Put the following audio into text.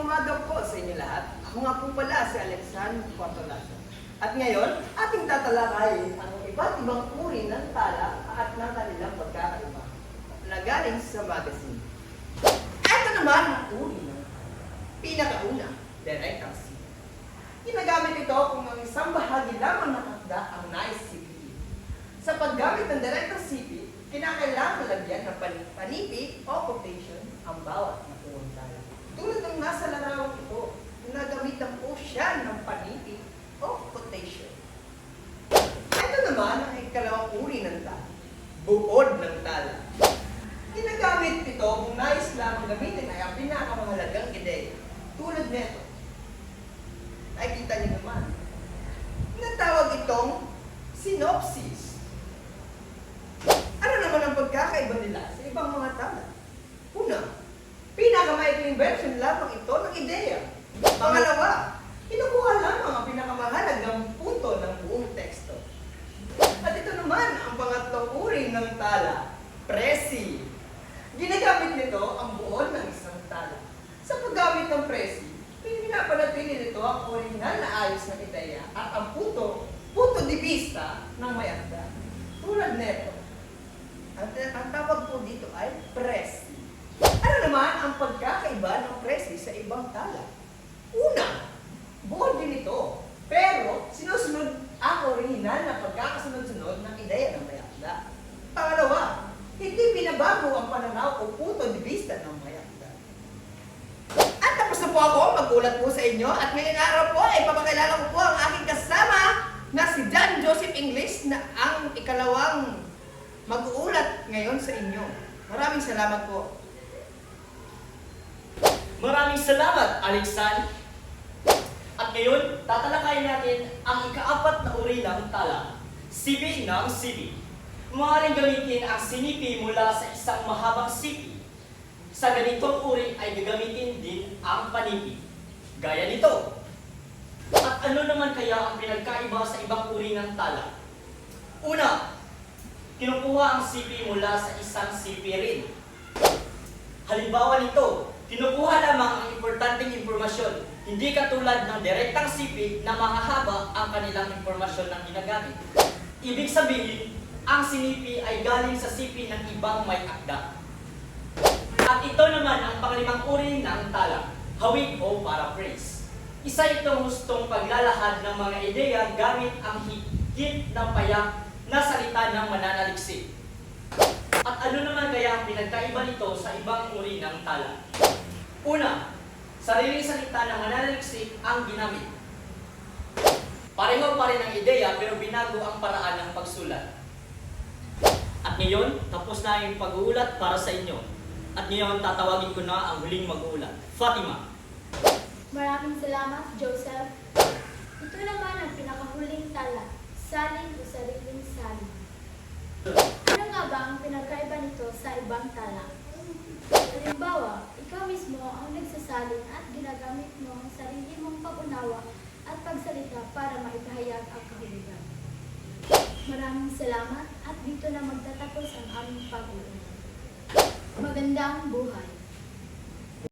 umaga po sa inyo lahat. Ako nga po pala si Alexandre Portolaso. At ngayon, ating tatalakayin ang iba't ibang uri ng tala at ng kanilang pagkakaiba na galing sa magazine. Ito naman ang uri ng pinakauna, direktang sipi. Ginagamit ito kung ang isang bahagi lamang ng akda ang nais sipiin. Sa paggamit ng direktang sipi, kinakailangan lagyan ng panipi o quotation ang bawat nakuhang tala. Tulad ng nasa larawang ito, nagamitan po siya ng panipi o quotation. Ito naman ang ikalawang uri ng tala, buod ng tala. Ginagamit ito kung nais lamang gamitin ay ang pinakamahalagang ideya. Tulad nito. Nakikita niyo naman. Natawag itong synopsis. Ano naman ang pagkakaiba nila sa ibang mga tala? Una, pinakamaikling version lamang ito ng ideya. Pangalawa, kinukuha lamang ang pinakamahalagang punto ng buong teksto. At ito naman ang pangatlong uri ng tala, presi. Ginagamit nito ang buod ng isang tala. Sa paggamit ng presi, pinapanatili nito ang orihinal na ayos ng ideya at ang punto de vista ng may akda. Tulad nito, ang tawag po dito ay presi. Ano naman ang pagkakaiba ng presi sa ibang tala? Una, buod din ito, pero sinusunod ang orihinal na pagkakasunod-sunod ng ideya ng may akda. Pangalawa, hindi binabago ang pananaw o punto de vista ng may akda. At tapos na po ako magulat po sa inyo at ngayong araw po ay papakilala ko po ang aking kasama na si John Joseph English na ang ikalawang mag-uulat ngayon sa inyo. Maraming salamat po. Maraming salamat, Alexandre. At ngayon, tatalakayin natin ang ikaapat na uri ng tala, sipi ng sipi. Maaaring gamitin ang sinipi mula sa isang mahabang sipi. Sa ganitong uri ay gagamitin din ang panipi, gaya nito. At ano naman kaya ang pinagkaiba sa ibang uri ng tala? Una, kinukuha ang sipi mula sa isang sipi rin. Halimbawa nito, kinukuha lamang ang importanteng impormasyon, hindi katulad ng direktang sipi na mahahaba ang kanilang impormasyon ng ginagamit. Ibig sabihin, ang sinipi ay galing sa sipi ng ibang may akda. At ito naman ang panglimang uri ng tala, hawig o paraphrase. Isa itong hustong paglalahad ng mga ideya gamit ang higit ng payak na salita ng mananaliksik. At ano naman kaya ang pinagkaiba nito sa ibang uri ng tala? Una, sariling salita ng mananaliksik ang ginamit. Pareho pa rin ang ideya pero binago ang paraan ng pagsulat. At ngayon, tapos na yung pag-uulat para sa inyo. At ngayon, tatawagin ko na ang huling mag-uulat, Fatima. Maraming salamat, Joseph. Ito naman ang pinakahuling tala, salin o sariling salin. Ano nga ba ang pinagkaiba nito sa ibang tala? Halimbawa, ikaw mismo ang nagsasalin at ginagamit mo ang sarili mong pag-unawa at pagsalita para maipahayag ang kahulugan. Maraming salamat at dito na magtatapos ang aming pag-uulat. Magandang buhay!